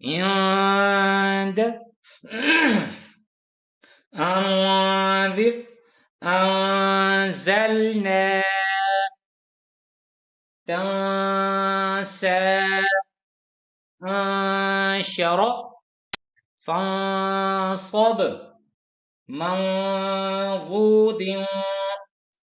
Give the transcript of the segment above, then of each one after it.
أنذر أنزلنا تنسى أنشر فانصب منضود।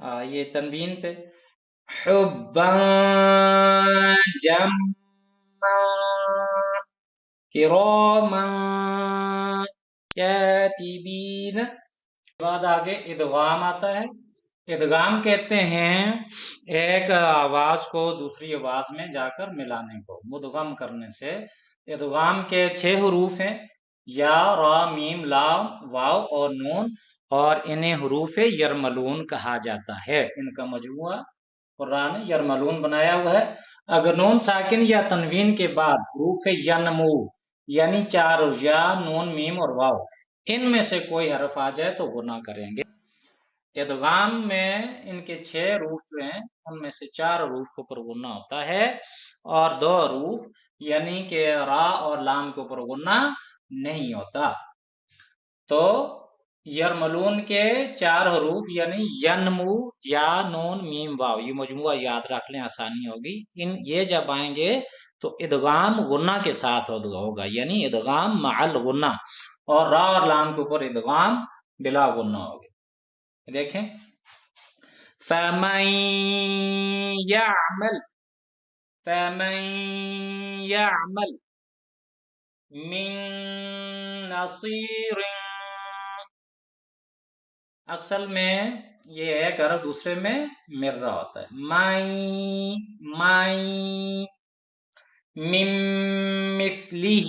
یہ تنوین پہ حبا جما کراما کاتبین، بعد آگے ادغام آتا ہے۔ ادغام کہتے ہیں ایک آواز کو دوسری آواز میں جا کر ملانے کو، مدغم کرنے سے۔ ادغام کے 6 حروف ہیں، یا، را، میم، لام، واو اور نون، اور انہیں حروف یرملون کہا جاتا ہے۔ ان کا مجموعہ قرآن نے یرملون بنایا ہوا ہے۔ اگر نون ساکن یا تنوین کے بعد حروف ینمو یعنی 4 یا، نون، میم اور واو، ان میں سے کوئی حرف آ جائے تو غنہ کریں گے۔ ادغام میں ان کے 6 حروف جو ہیں ان میں سے 4 حروف کے اوپر غنہ ہوتا ہے، اور 2 حروف یعنی کہ را اور لام کے اوپر غنہ نہیں ہوتا۔ تو یرملون کے 4 حروف یعنی ینمو، یا، نون، میم، واو، یہ مجموعہ یاد رکھ لیں، آسانی ہوگی۔ یہ جب آئیں گے تو ادغام غنہ کے ساتھ ہوگا، یعنی ادغام مع الغنہ، اور را اور لام کے اوپر ادغام بلا غنہ ہوگا۔ دیکھیں فَمَن يَعْمَلْ مِن نَصِيرٍ، اصل میں یہ ایک حرف دوسرے میں مر رہا ہوتا ہے۔ مِن مِثْلِهِ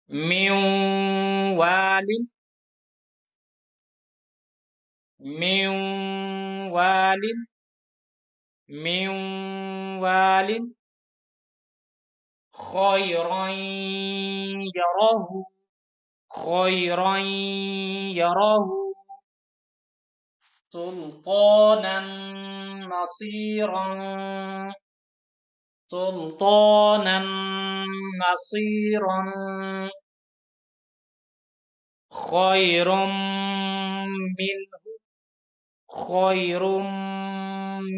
مِن وَالٍ خَيْرًا يَرَهُ سُلْطَانًا نَصِيرًا خَيْرٌ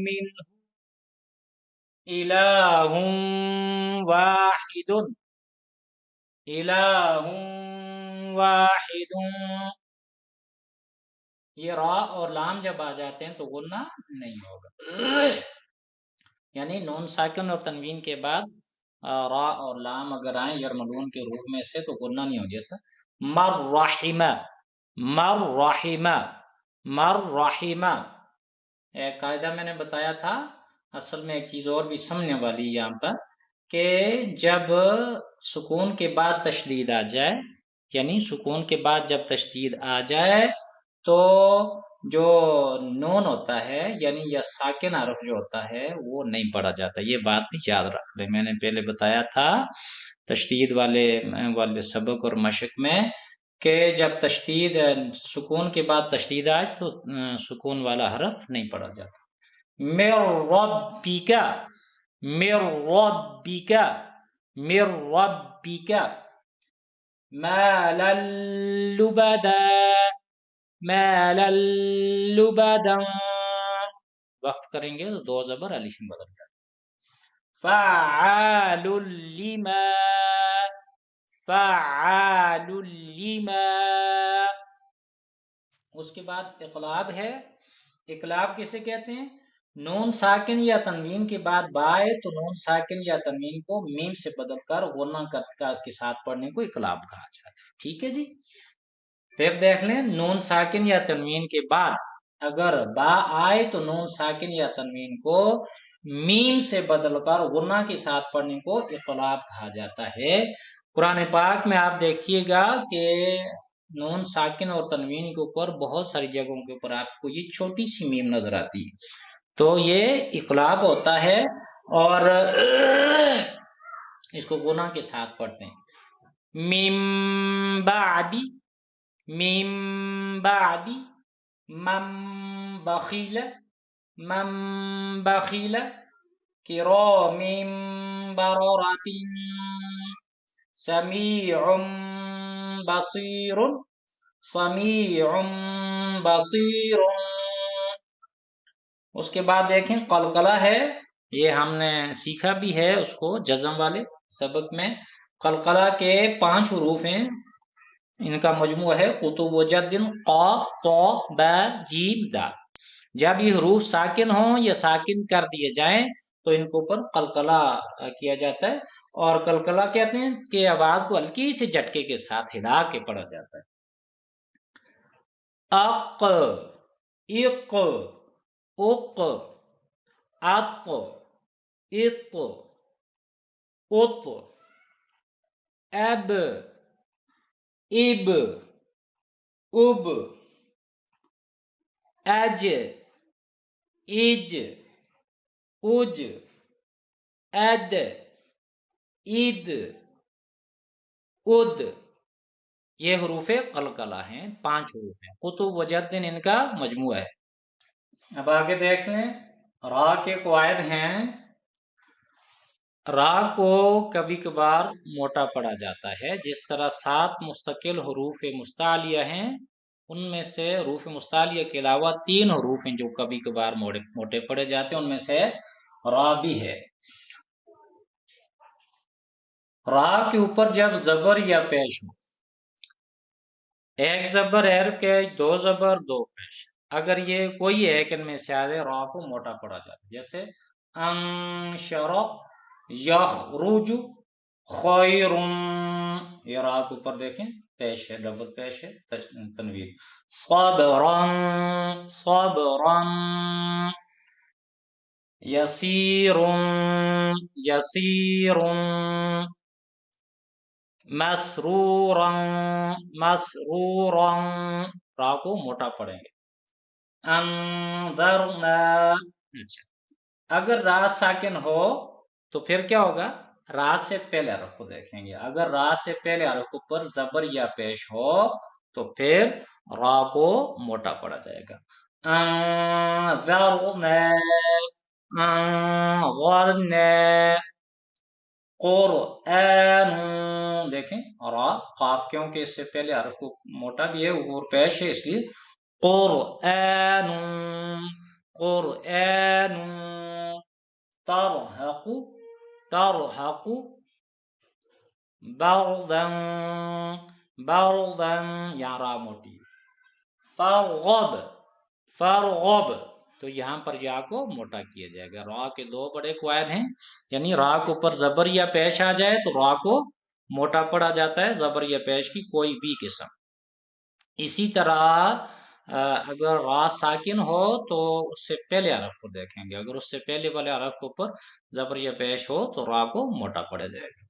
مِّنْهُ إِلَٰهٌ واحد۔ یہ را اور لام جب آ جاتے ہیں تو غنہ نہیں ہوگا، یعنی نون ساکن اور تنوین کے بعد را اور لام اگر آئیں یرملون کے روح میں سے تو غنہ نہیں ہو، جیسا مر رحمہ۔ ایک قاعدہ میں نے بتایا تھا، اصل میں ایک چیز اور بھی سمجھنے والی یہاں پر، کہ جب سکون کے بعد تشدید آ جائے، یعنی سکون کے بعد جب تشدید آ جائے تو جو نون ہوتا ہے یعنی یا ساکن حرف جو ہوتا ہے وہ نہیں پڑھا جاتا۔ یہ بات بھی یاد رکھ لیں، میں نے پہلے بتایا تھا تشدید والے سبق اور مشق میں کہ جب سکون کے بعد تشدید آئے تو سکون والا حرف نہیں پڑھا جاتا۔ مِن رَبِّكَ مَا لَبَدًا، وقت کریں گے تو 2 زبر الف میں بدل جائے۔ فَعَّالٌ لِمَا، اس کے بعد اقلاب ہے۔ اقلاب کسے کہتے ہیں؟ نون ساکن یا تنوین کے بعد با ہے تو نون ساکن یا تنوین کو میم سے بدل کر غنہ کے ساتھ پڑھنے کو اقلاب کہا جاتا ہے۔ ٹھیک ہے جی، پھر دیکھ لیں نون ساکن یا تنوین کے بعد اگر با آئے تو نون ساکن یا تنوین کو میم سے بدل کر غنہ کے ساتھ پڑھنے کو اقلاب کہا جاتا ہے۔ قرآن پاک میں آپ دیکھیے گا کہ نون ساکن اور تنوین کے اوپر بہت ساری جگہوں کے اوپر آپ کو یہ چھوٹی سی میم نظر آتی ہے، تو یہ اقلاب ہوتا ہے اور اس کو غنہ کے ساتھ پڑھتے ہیں۔ من بعد من بخیل کرام بررۃ سمیع بصیر۔ اس کے بعد دیکھیں قلقلہ ہے، یہ ہم نے سیکھا بھی ہے اس کو جزم والے سبق میں۔ قلقلہ کے 5 حروف ہیں، ان کا مجموعہ ہے قطب و جد قاف طا با جیم دال۔ جب یہ حروف ساکن ہوں یا ساکن کر دیے جائیں تو ان کے اوپر قلقلہ کیا جاتا ہے، اور قلقلہ کہتے ہیں کہ آواز کو ہلکی سے جھٹکے کے ساتھ ہلا کے پڑھا جاتا ہے۔ اق، اق، اق، اق، اط، اط، اب، اب، اب، اج، اج، اج، اد، اید، اد، یہ حروف قلقلہ ہیں، 5 حروف ہیں، قطب و جد ان کا مجموعہ ہے۔ اب آگے دیکھ لیں، را کے قواعد ہیں۔ را کو کبھی کبھار موٹا پڑھا جاتا ہے، جس طرح 7 مستقل حروف مستعلیہ ہیں، ان میں سے حروف مستعلیہ کے علاوہ 3 حروف ہیں جو کبھی کبھار موٹے پڑے جاتے ہیں، ان میں سے را بھی ہے۔ را کے اوپر جب زبر یا پیش ہو، 1 زبر حرف کے 2 زبر 2 پیش، اگر یہ کوئی ایک ان میں سے آئے را کو موٹا پڑا جاتا ہے، جیسے انشر یخرج خیر، یہ را کے اوپر دیکھیں پیش ہے، ڈبل پیش ہے، تنوین۔ صبرا صبرا، یسیر یسیر، مسرورا مسرورا، را کو موٹا پڑھیں گے۔ انذرنا، اچھا اگر را ساکن ہو تو پھر کیا ہوگا؟ را سے پہلے حرف کو دیکھیں گے، اگر را سے پہلے حرف پر زبر یا پیش ہو تو پھر را کو موٹا پڑا جائے گا۔ انذرنا انظرنا، قرآن، دیکھیں را قاف کیونکہ اس سے پہلے حرف کو موٹا بھی ہے اور پیش ہے، اس لیے قرآن قرآن، ترحق ترحق بردا بردا، یہاں را موٹی، فرغب فرغب، تو یہاں پر یا کو موٹا کیا جائے گا۔ را کے 2 بڑے قواعد ہیں، یعنی را کے اوپر زبر یا پیش آ جائے تو را کو موٹا پڑا جاتا ہے، زبر یا پیش کی کوئی بھی قسم۔ اسی طرح اگر را ساکن ہو تو اس سے پہلے حرف کو دیکھیں گے، اگر اس سے پہلے والے حرف کے اوپر زبر یا پیش ہو تو را کو موٹا پڑا جائے گا۔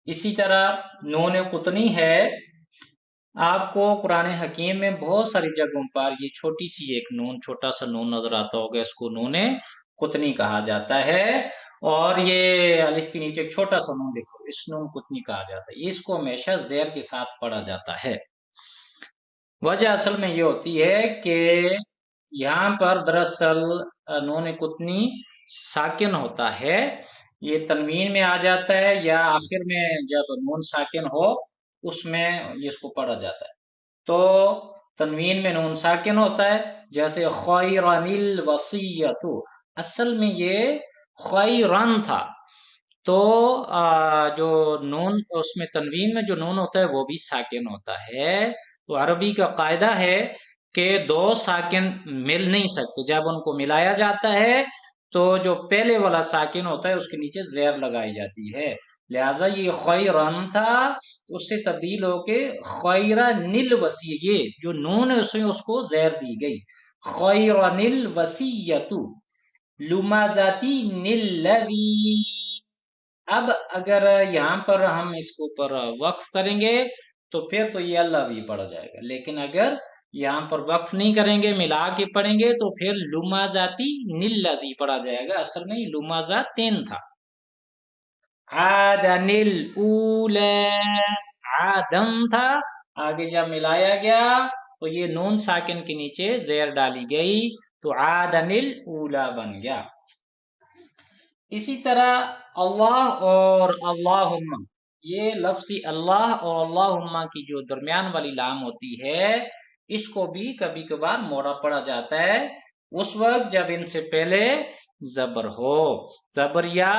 اسی طرح نون قطنی ہے، آپ کو قرآن حکیم میں بہت ساری جگہوں پر یہ چھوٹی سی ایک نون، چھوٹا سا نون نظر آتا ہوگا، اس کو نون قطنی کہا جاتا ہے، اور یہ الف کے نیچے ایک چھوٹا سا نون لکھو، اس نون قطنی کہا جاتا ہے، اس کو ہمیشہ زیر کے ساتھ پڑھا جاتا ہے۔ وجہ اصل میں یہ ہوتی ہے کہ یہاں پر دراصل نون قطنی ساکن ہوتا ہے، یہ تنوین میں آ جاتا ہے، یا آخر میں جب نون ساکن ہو اس میں اس کو پڑھا جاتا ہے، تو تنوین میں نون ساکن ہوتا ہے، جیسے خیرن الوصیۃ، اصل میں یہ خیرن تھا، تو جو نون اس میں تنوین میں جو نون ہوتا ہے وہ بھی ساکن ہوتا ہے۔ تو عربی کا قاعدہ ہے کہ 2 ساکن مل نہیں سکتے، جب ان کو ملایا جاتا ہے تو جو پہلے والا ساکن ہوتا ہے اس کے نیچے زیر لگائی جاتی ہے، لہٰذا یہ خیرن تھا، اس سے تبدیل ہو کے خیرن الوصیۃ، یہ جو نون ہے اس کو زیر دی گئی، خیرن الوصیۃ لمزتی الذی۔ اب اگر یہاں پر ہم اس کو پر وقف کریں گے تو پھر تو یہ اللہ بھی پڑھا جائے گا، لیکن اگر یہاں پر وقف نہیں کریں گے، ملا کے پڑھیں گے تو پھر لمزاتی الذی پڑھا جائے گا، اصل میں لمزاتین تھا۔ عادن الاولی، عادن تھا، آگے جب ملایا گیا تو یہ نون ساکن کے نیچے زیر ڈالی گئی تو عادن الاولی بن گیا۔ اسی طرح اللہ اور اللہم، یہ لفظ اللہ اور اللہم کی جو درمیان والی لام ہوتی ہے اس کو بھی کبھی کبھار موڑا پڑا جاتا ہے، اس وقت جب ان سے پہلے زبر ہو، زبر یا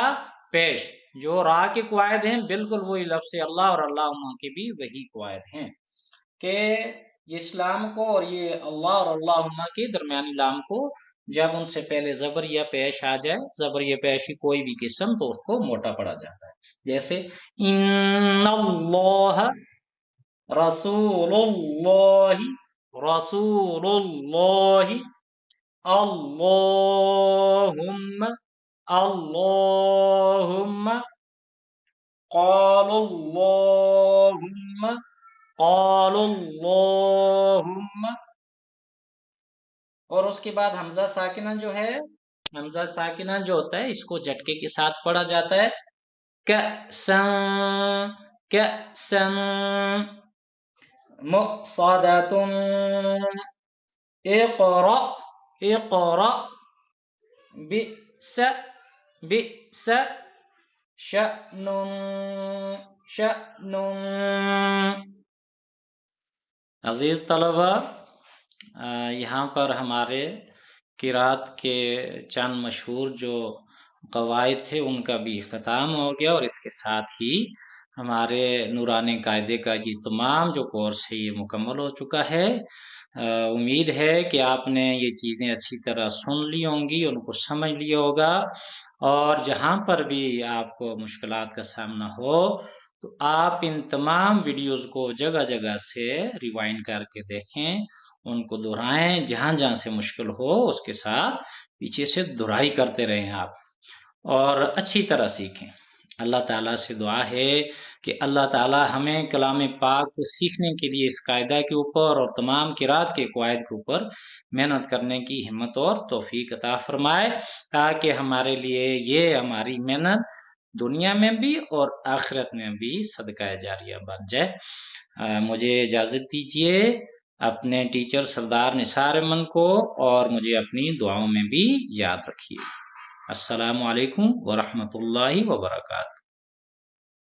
پیش، جو را کے قواعد ہیں بالکل وہی لفظ اللہ اور اللہم کے بھی وہی قواعد ہیں کہ اسلام کو اور یہ اللہ اور اللہم کے درمیانی لام کو جب ان سے پہلے زبر یا پیش آ جائے، زبر یا پیش کی کوئی بھی قسم، تو اس کو موٹا پڑا جاتا ہے، جیسے ان اللہ رسول اللہ، رسول اللہ، اللہم، اللہم، قال اللہم، قال اللہم، اور اس کے بعد حمزہ ساکنہ جو ہے، حمزہ ساکنہ جو ہوتا ہے اس کو جھٹکے کے ساتھ پڑھا جاتا ہے، کأسن، کأسن، مؤصدۃ، اقرأ، اقرأ، بئس، بئس، شأن، شأن۔ عزیز طلبہ، یہاں پر ہمارے قرات کے چند مشہور جو قواعد تھے ان کا بھی اختتام ہو گیا، اور اس کے ساتھ ہی ہمارے نورانی قاعدے کا یہ تمام جو کورس ہے یہ مکمل ہو چکا ہے۔ امید ہے کہ آپ نے یہ چیزیں اچھی طرح سن لی ہوں گی، ان کو سمجھ لیا ہوگا، اور جہاں پر بھی آپ کو مشکلات کا سامنا ہو تو آپ ان تمام ویڈیوز کو جگہ جگہ سے ریوائنڈ کر کے دیکھیں، ان کو دہرائیں، جہاں جہاں سے مشکل ہو اس کے ساتھ پیچھے سے دہرائی کرتے رہیں آپ، اور اچھی طرح سیکھیں۔ اللہ تعالیٰ سے دعا ہے کہ اللہ تعالیٰ ہمیں کلام پاک کو سیکھنے کے لیے اس قاعدہ کے اوپر اور تمام قرات کے قواعد کے اوپر محنت کرنے کی ہمت اور توفیق عطا فرمائے، تاکہ ہمارے لیے یہ ہماری محنت دنیا میں بھی اور آخرت میں بھی صدقہ جاریہ بن جائے۔ مجھے اجازت دیجیے، اپنے ٹیچر سردار نثار احمد کو اور مجھے اپنی دعاؤں میں بھی یاد رکھیے۔ السلام علیکم ورحمۃ اللہ وبرکاتہ۔